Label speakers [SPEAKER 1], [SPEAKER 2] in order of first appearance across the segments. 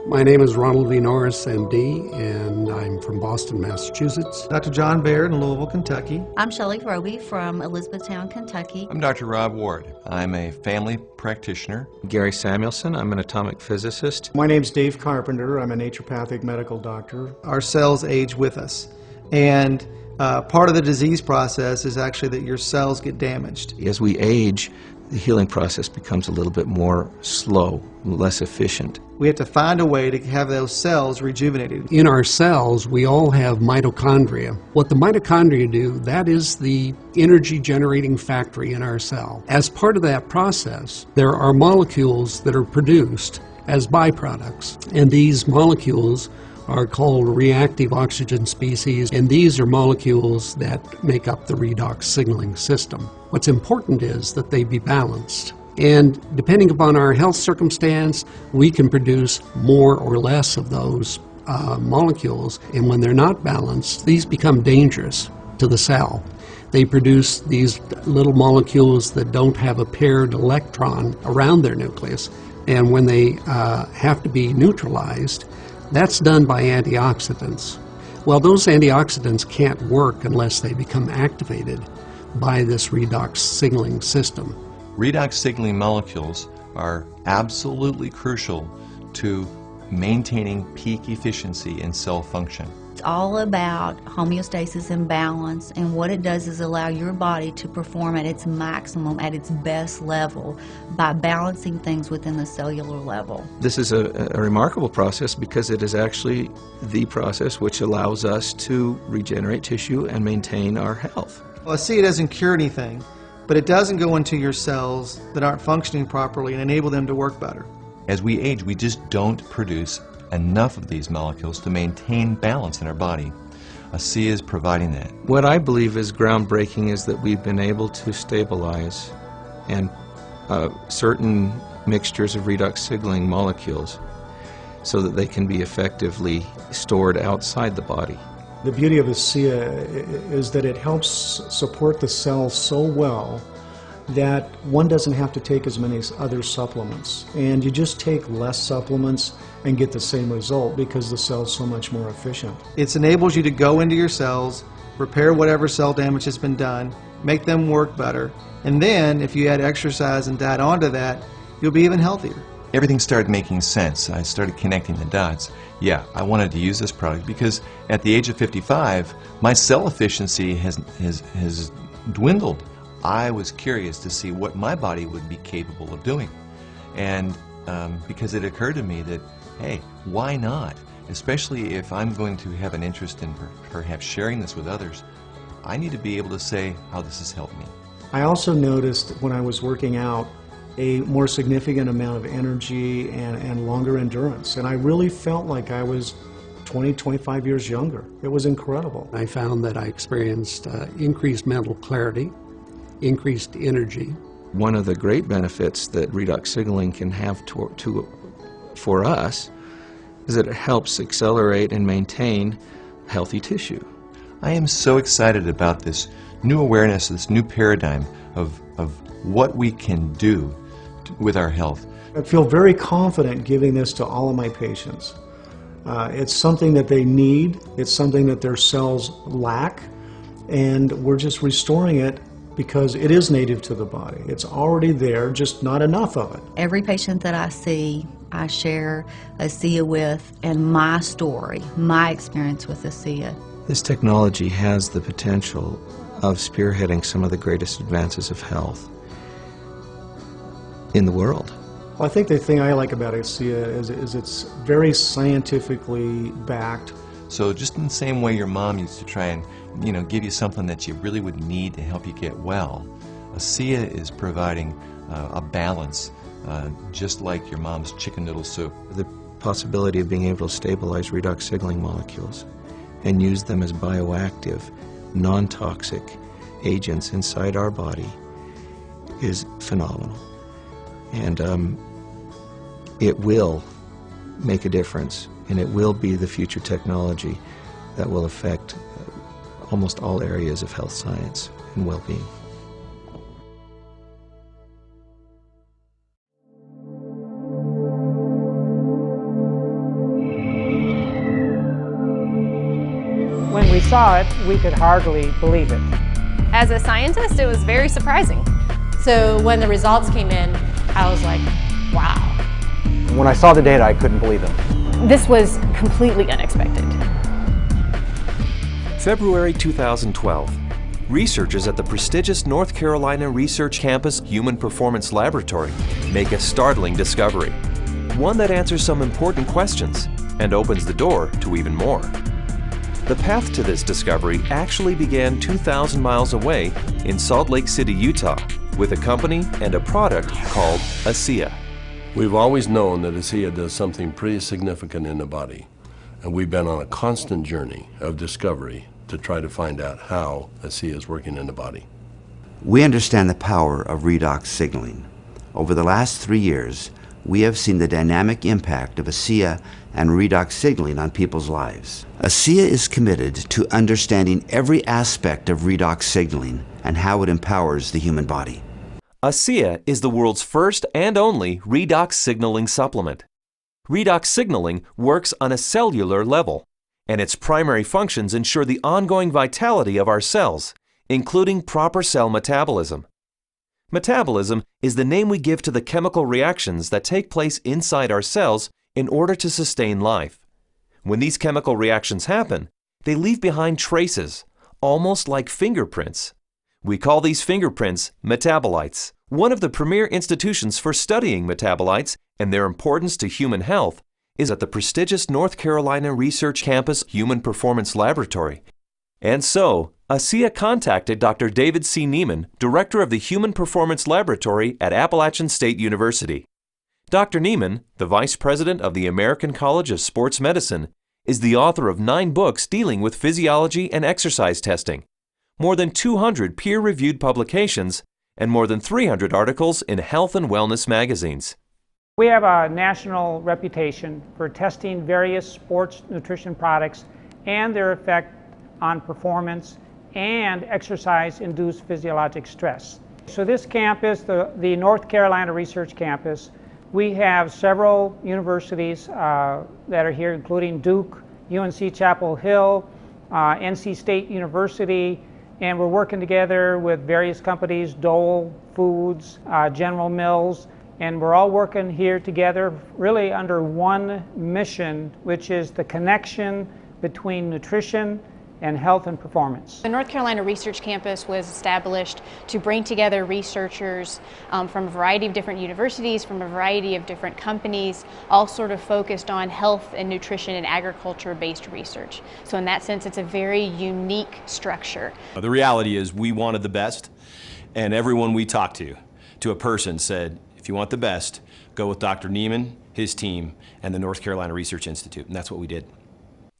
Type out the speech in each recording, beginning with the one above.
[SPEAKER 1] My name is Ronald V. Norris, MD, and I'm from Boston, Massachusetts.
[SPEAKER 2] Dr. John Baird in Louisville, Kentucky.
[SPEAKER 3] I'm Shelley Roby from Elizabethtown, Kentucky.
[SPEAKER 4] I'm Dr. Rob Ward. I'm a family practitioner.
[SPEAKER 5] Gary Samuelson. I'm an atomic physicist.
[SPEAKER 6] My name's Dave Carpenter. I'm a naturopathic medical doctor.
[SPEAKER 2] Our cells age with us, and part of the disease process is actually that your cells get damaged.
[SPEAKER 5] As we age, the healing process becomes a little bit more slow, less efficient.
[SPEAKER 2] We have to find a way to have those cells rejuvenated.
[SPEAKER 1] In our cells, we all have mitochondria. What the mitochondria do, that is the energy generating factory in our cell. As part of that process, there are molecules that are produced as byproducts, and these molecules are called reactive oxygen species, and these are molecules that make up the redox signaling system. What's important is that they be balanced. And depending upon our health circumstance, we can produce more or less of those molecules, and when they're not balanced, these become dangerous to the cell. They produce these little molecules that don't have a paired electron around their nucleus, and when they have to be neutralized, that's done by antioxidants. Well, those antioxidants can't work unless they become activated by this redox signaling system.
[SPEAKER 4] Redox signaling molecules are absolutely crucial to maintaining peak efficiency in cell function.
[SPEAKER 3] It's all about homeostasis and balance, and what it does is allow your body to perform at its maximum, at its best level, by balancing things within the cellular level.
[SPEAKER 5] This is a remarkable process because it is actually the process which allows us to regenerate tissue and maintain our health.
[SPEAKER 2] Well, ASEA doesn't cure anything, but it doesn't go into your cells that aren't functioning properly and enable them to work better.
[SPEAKER 4] As we age, we just don't produce enough of these molecules to maintain balance in our body. ASEA is providing that.
[SPEAKER 5] What I believe is groundbreaking is that we've been able to stabilize and certain mixtures of redox signaling molecules so that they can be effectively stored outside the body.
[SPEAKER 6] The beauty of ASEA is that it helps support the cell so well that one doesn't have to take as many other supplements. And you just take less supplements and get the same result because the cell's so much more efficient.
[SPEAKER 2] It enables you to go into your cells, repair whatever cell damage has been done, make them work better, and then if you add exercise and diet onto that, you'll be even healthier.
[SPEAKER 4] Everything started making sense. I started connecting the dots. Yeah, I wanted to use this product because at the age of 55, my cell efficiency has dwindled. I was curious to see what my body would be capable of doing. And because it occurred to me that, hey, why not? Especially if I'm going to have an interest in perhaps sharing this with others, I need to be able to say how this has helped me.
[SPEAKER 6] I also noticed when I was working out a more significant amount of energy and longer endurance. And I really felt like I was 20, 25 years younger. It was incredible.
[SPEAKER 1] I found that I experienced increased mental clarity, increased energy.
[SPEAKER 5] One of the great benefits that redox signaling can have for us is that it helps accelerate and maintain healthy tissue.
[SPEAKER 4] I am so excited about this new awareness, this new paradigm of what we can do with our health.
[SPEAKER 6] I feel very confident giving this to all of my patients. It's something that they need, it's something that their cells lack, and we're just restoring it because it is native to the body. It's already there, just not enough of it.
[SPEAKER 3] Every patient that I see, I share ASEA with, and my story, my experience with ASEA.
[SPEAKER 5] This technology has the potential of spearheading some of the greatest advances of health in the world.
[SPEAKER 6] Well, I think the thing I like about ASEA is it's very scientifically backed.
[SPEAKER 4] So just in the same way your mom used to try and give you something that you really would need to help you get well, ASEA is providing a balance, just like your mom's chicken noodle soup.
[SPEAKER 5] The possibility of being able to stabilize redox signaling molecules and use them as bioactive, non-toxic agents inside our body is phenomenal. And it will make a difference, and it will be the future technology that will affect almost all areas of health science and well-being.
[SPEAKER 7] saw it, we could hardly believe it.
[SPEAKER 8] As a scientist, it was very surprising. So when the results came in, I was like, wow.
[SPEAKER 9] When I saw the data, I couldn't believe them.
[SPEAKER 8] This was completely unexpected.
[SPEAKER 10] February 2012. Researchers at the prestigious North Carolina Research Campus Human Performance Laboratory make a startling discovery. One that answers some important questions and opens the door to even more. The path to this discovery actually began 2,000 miles away in Salt Lake City, Utah, with a company and a product called ASEA.
[SPEAKER 11] We've always known that ASEA does something pretty significant in the body, and we've been on a constant journey of discovery to try to find out how ASEA is working in the body.
[SPEAKER 12] We understand the power of redox signaling. Over the last 3 years, we have seen the dynamic impact of ASEA and redox signaling on people's lives. ASEA is committed to understanding every aspect of redox signaling and how it empowers the human body.
[SPEAKER 10] ASEA is the world's first and only redox signaling supplement. Redox signaling works on a cellular level, and its primary functions ensure the ongoing vitality of our cells, including proper cell metabolism. Metabolism is the name we give to the chemical reactions that take place inside our cells in order to sustain life. When these chemical reactions happen, they leave behind traces, almost like fingerprints. We call these fingerprints metabolites. One of the premier institutions for studying metabolites and their importance to human health is at the prestigious North Carolina Research Campus Human Performance Laboratory. And so, ASEA contacted Dr. David C. Neiman, director of the Human Performance Laboratory at Appalachian State University. Dr. Neiman, the vice president of the American College of Sports Medicine, is the author of 9 books dealing with physiology and exercise testing, more than 200 peer-reviewed publications, and more than 300 articles in health and wellness magazines.
[SPEAKER 7] We have a national reputation for testing various sports nutrition products and their effect on performance and exercise-induced physiologic stress. So this campus, the North Carolina Research Campus, we have several universities that are here, including Duke, UNC Chapel Hill, NC State University, and we're working together with various companies, Dole Foods, General Mills, and we're all working here together really under one mission, which is the connection between nutrition and health and performance.
[SPEAKER 8] The North Carolina Research Campus was established to bring together researchers from a variety of different universities, from a variety of different companies, all sort of focused on health and nutrition and agriculture-based research. So in that sense, it's a very unique structure.
[SPEAKER 13] The reality is we wanted the best, and everyone we talked to a person said, if you want the best, go with Dr. Neiman, his team, and the North Carolina Research Institute, and that's what we did.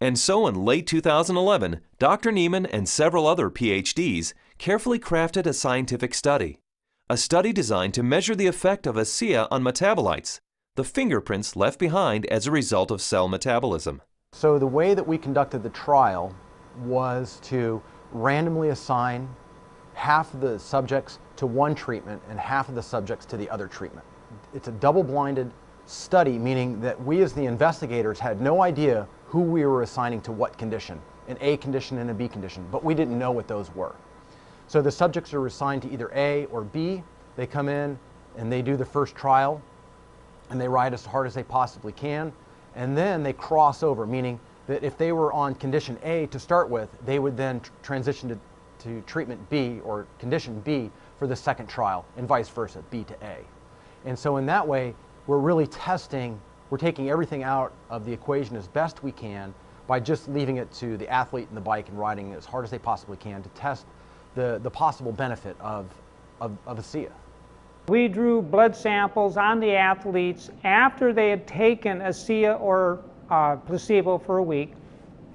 [SPEAKER 10] And so in late 2011, Dr. Neiman and several other PhDs carefully crafted a scientific study. A study designed to measure the effect of ASEA on metabolites, the fingerprints left behind as a result of cell metabolism.
[SPEAKER 9] So the way that we conducted the trial was to randomly assign half of the subjects to one treatment and half of the subjects to the other treatment. It's a double-blinded study, meaning that we as the investigators had no idea who we were assigning to what condition, an A condition and a B condition, but we didn't know what those were. So the subjects are assigned to either A or B. They come in and they do the first trial and they ride as hard as they possibly can, and then they cross over, meaning that if they were on condition A to start with, they would then transition to treatment B or condition B for the second trial, and vice versa, B to A. And so in that way, we're really testing, we're taking everything out of the equation as best we can by just leaving it to the athlete and the bike and riding as hard as they possibly can to test the possible benefit of ASEA.
[SPEAKER 7] We drew blood samples on the athletes after they had taken ASEA or placebo for a week.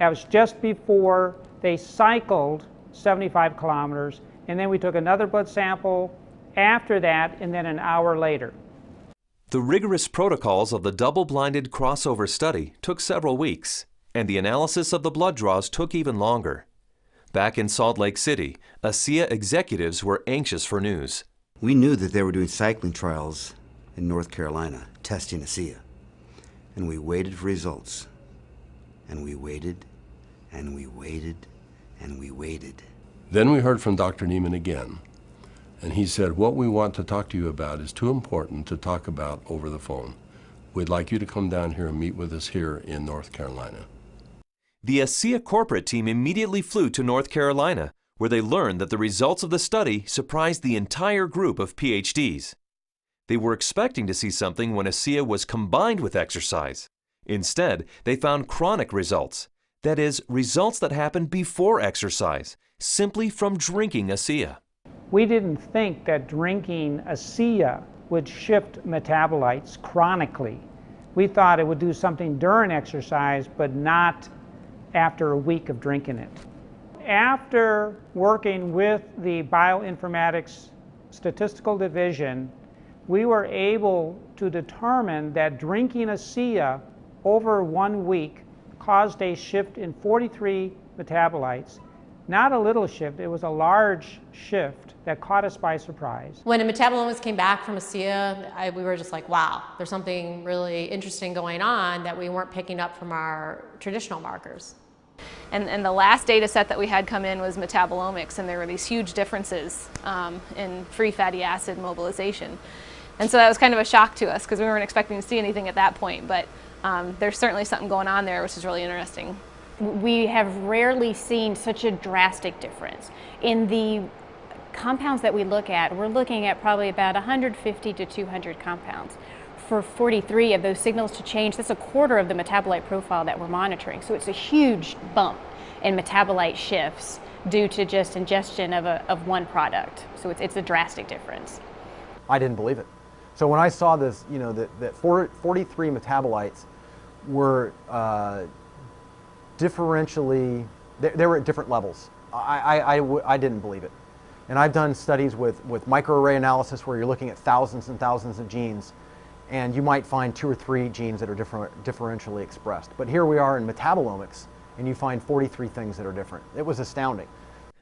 [SPEAKER 7] That was just before they cycled 75 kilometers, and then we took another blood sample after that, and then an hour later.
[SPEAKER 10] The rigorous protocols of the double-blinded crossover study took several weeks, and the analysis of the blood draws took even longer. Back in Salt Lake City, ASEA executives were anxious for news.
[SPEAKER 12] We knew that they were doing cycling trials in North Carolina, testing ASEA. And we waited for results. And we waited, and we waited, and we waited.
[SPEAKER 11] Then we heard from Dr. Neiman again, and he said, what we want to talk to you about is too important to talk about over the phone. We'd like you to come down here and meet with us here in North Carolina.
[SPEAKER 10] The ASEA corporate team immediately flew to North Carolina, where they learned that the results of the study surprised the entire group of PhDs. They were expecting to see something when ASEA was combined with exercise. Instead, they found chronic results. That is, results that happened before exercise, simply from drinking ASEA.
[SPEAKER 7] We didn't think that drinking ASEA would shift metabolites chronically. We thought it would do something during exercise, but not after a week of drinking it. After working with the bioinformatics statistical division, we were able to determine that drinking ASEA over 1 week caused a shift in 43 metabolites. Not a little shift, it was a large shift that caught us by surprise.
[SPEAKER 14] When the metabolomics came back from ASEA, we were just like, wow, there's something really interesting going on that we weren't picking up from our traditional markers.
[SPEAKER 8] And the last data set that we had come in was metabolomics, and there were these huge differences in free fatty acid mobilization. And so that was kind of a shock to us because we weren't expecting to see anything at that point, but there's certainly something going on there which is really interesting.
[SPEAKER 15] We have rarely seen such a drastic difference. In the compounds that we look at, we're looking at probably about 150 to 200 compounds. For 43 of those signals to change, that's a quarter of the metabolite profile that we're monitoring. So it's a huge bump in metabolite shifts due to just ingestion of one product. So it's a drastic difference.
[SPEAKER 9] I didn't believe it. So when I saw this, you know, that 43 metabolites were differentially, they were at different levels. I didn't believe it. And I've done studies with microarray analysis where you're looking at thousands and thousands of genes, and you might find 2 or 3 genes that are differentially expressed. But here we are in metabolomics, and you find 43 things that are different. It was astounding.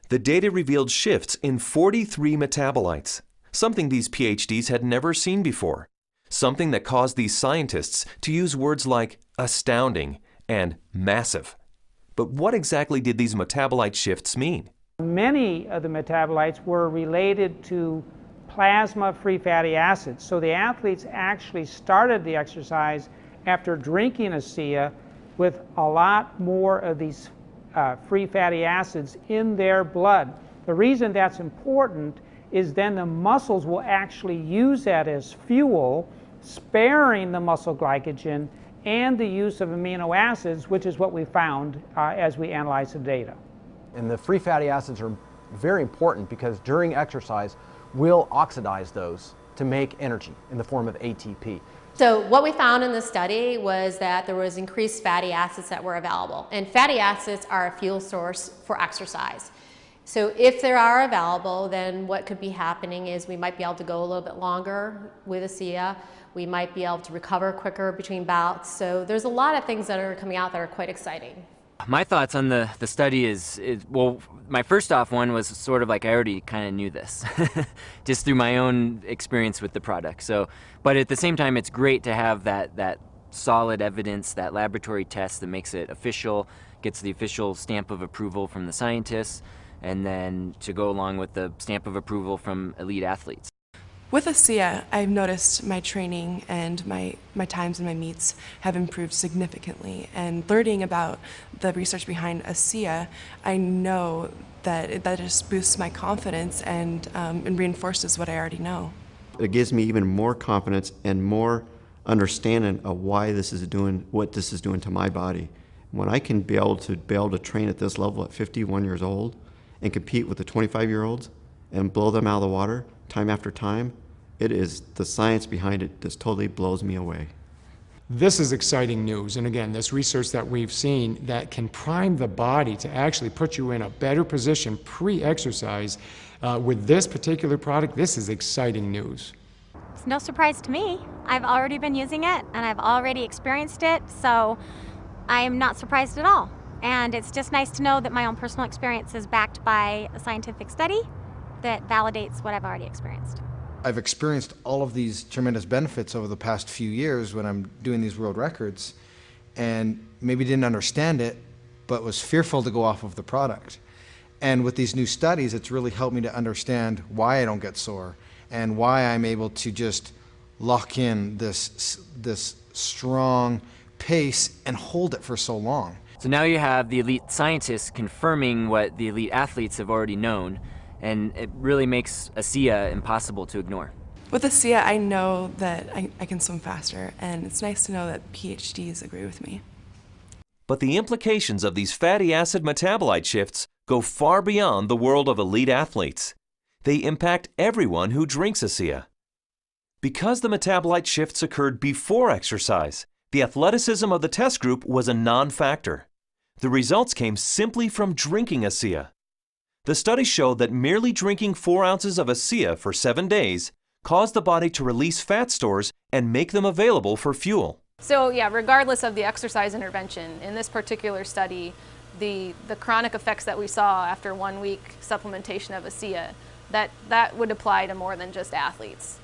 [SPEAKER 10] The data revealed shifts in 43 metabolites, something these PhDs had never seen before, something that caused these scientists to use words like astounding and massive. But what exactly did these metabolite shifts mean?
[SPEAKER 7] Many of the metabolites were related to plasma free fatty acids. So the athletes actually started the exercise after drinking ASEA with a lot more of these free fatty acids in their blood. The reason that's important is then the muscles will actually use that as fuel, sparing the muscle glycogen and the use of amino acids, which is what we found as we analyzed the data.
[SPEAKER 9] And the free fatty acids are very important because during exercise, we'll oxidize those to make energy in the form of ATP.
[SPEAKER 14] So what we found in this study was that there was increased fatty acids that were available. And fatty acids are a fuel source for exercise. So if they are available, then what could be happening is we might be able to go a little bit longer with ASEA. We might be able to recover quicker between bouts. So there's a lot of things that are coming out that are quite exciting.
[SPEAKER 16] My thoughts on the study is, well, my first off one was sort of like I already kind of knew this, just through my own experience with the product. So, but at the same time, it's great to have that solid evidence, that laboratory test that makes it official, gets the official stamp of approval from the scientists, and then to go along with the stamp of approval from elite athletes.
[SPEAKER 17] With ASEA, I've noticed my training and my times and my meets have improved significantly. And learning about the research behind ASEA, I know that that just boosts my confidence and reinforces what I already know.
[SPEAKER 5] It gives me even more confidence and more understanding of why this is doing what this is doing to my body. When I can be able to train at this level at 51 years old and compete with the 25-year-olds and blow them out of the water time after time, it is the science behind it just totally blows me away.
[SPEAKER 18] This is exciting news, and again, this research that we've seen that can prime the body to actually put you in a better position pre-exercise with this particular product. This is exciting news.
[SPEAKER 19] It's no surprise to me. I've already been using it and I've already experienced it, so I am not surprised at all. And it's just nice to know that my own personal experience is backed by a scientific study that validates what I've already experienced.
[SPEAKER 2] I've experienced all of these tremendous benefits over the past few years when I'm doing these world records, and maybe didn't understand it, but was fearful to go off of the product. And with these new studies, it's really helped me to understand why I don't get sore and why I'm able to just lock in this strong pace and hold it for so long.
[SPEAKER 16] So now you have the elite scientists confirming what the elite athletes have already known, and it really makes ASEA impossible to ignore.
[SPEAKER 17] With ASEA, I know that I can swim faster, and it's nice to know that PhDs agree with me.
[SPEAKER 10] But the implications of these fatty acid metabolite shifts go far beyond the world of elite athletes. They impact everyone who drinks ASEA. Because the metabolite shifts occurred before exercise, the athleticism of the test group was a non-factor. The results came simply from drinking ASEA. The study showed that merely drinking 4 ounces of ASEA for 7 days caused the body to release fat stores and make them available for fuel.
[SPEAKER 20] So yeah, regardless of the exercise intervention, in this particular study, the chronic effects that we saw after 1 week supplementation of ASEA, that would apply to more than just athletes.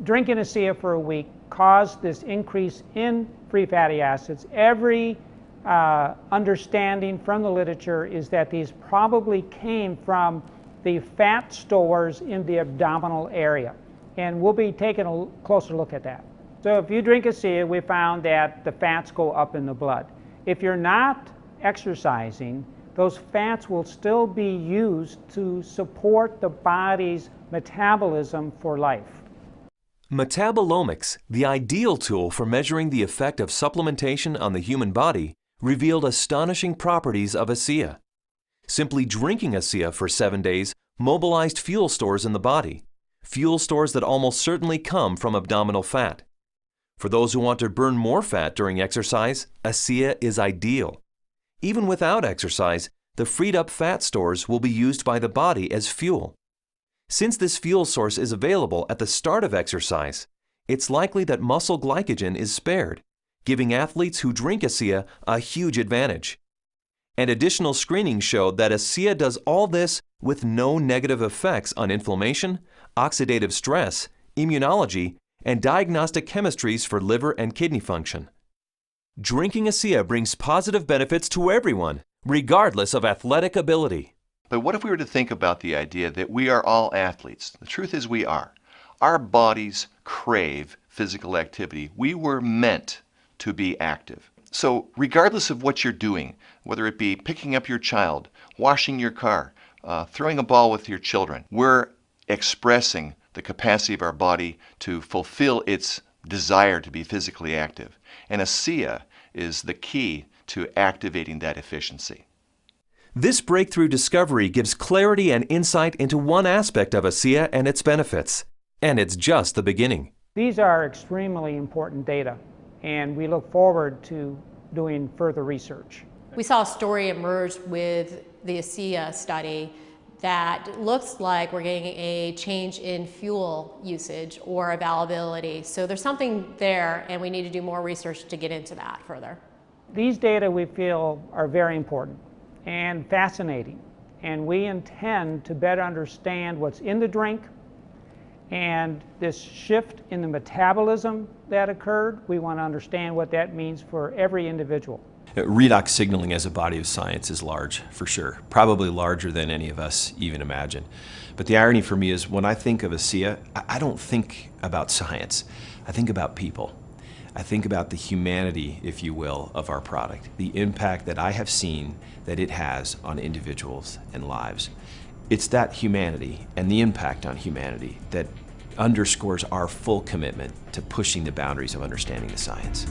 [SPEAKER 7] Drinking ASEA for a week caused this increase in free fatty acids. Every understanding from the literature is that these probably came from the fat stores in the abdominal area. And we'll be taking a closer look at that. So if you drink ASEA, we found that the fats go up in the blood. If you're not exercising, those fats will still be used to support the body's metabolism for life.
[SPEAKER 10] Metabolomics, the ideal tool for measuring the effect of supplementation on the human body, revealed astonishing properties of ASEA. Simply drinking ASEA for 7 days mobilized fuel stores in the body, fuel stores that almost certainly come from abdominal fat. For those who want to burn more fat during exercise, ASEA is ideal. Even without exercise, the freed up fat stores will be used by the body as fuel. Since this fuel source is available at the start of exercise, it's likely that muscle glycogen is spared, giving athletes who drink ASEA a huge advantage. And additional screening showed that ASEA does all this with no negative effects on inflammation, oxidative stress, immunology, and diagnostic chemistries for liver and kidney function. Drinking ASEA brings positive benefits to everyone, regardless of athletic ability.
[SPEAKER 4] But what if we were to think about the idea that we are all athletes? The truth is we are. Our bodies crave physical activity. We were meant to be active. So regardless of what you're doing, whether it be picking up your child, washing your car, throwing a ball with your children, we're expressing the capacity of our body to fulfill its desire to be physically active. And ASEA is the key to activating that efficiency.
[SPEAKER 10] This breakthrough discovery gives clarity and insight into one aspect of ASEA and its benefits. And it's just the beginning.
[SPEAKER 7] These are extremely important data, and we look forward to doing further research.
[SPEAKER 14] We saw a story emerge with the ASEA study that looks like we're getting a change in fuel usage or availability. So there's something there, and we need to do more research to get into that further.
[SPEAKER 7] These data we feel are very important and fascinating, and we intend to better understand what's in the drink and this shift in the metabolism that occurred. We want to understand what that means for every individual.
[SPEAKER 13] Redox signaling as a body of science is large, for sure. Probably larger than any of us even imagine. But the irony for me is when I think of ASEA, I don't think about science. I think about people. I think about the humanity, if you will, of our product, the impact that I have seen that it has on individuals and lives. It's that humanity and the impact on humanity that underscores our full commitment to pushing the boundaries of understanding the science.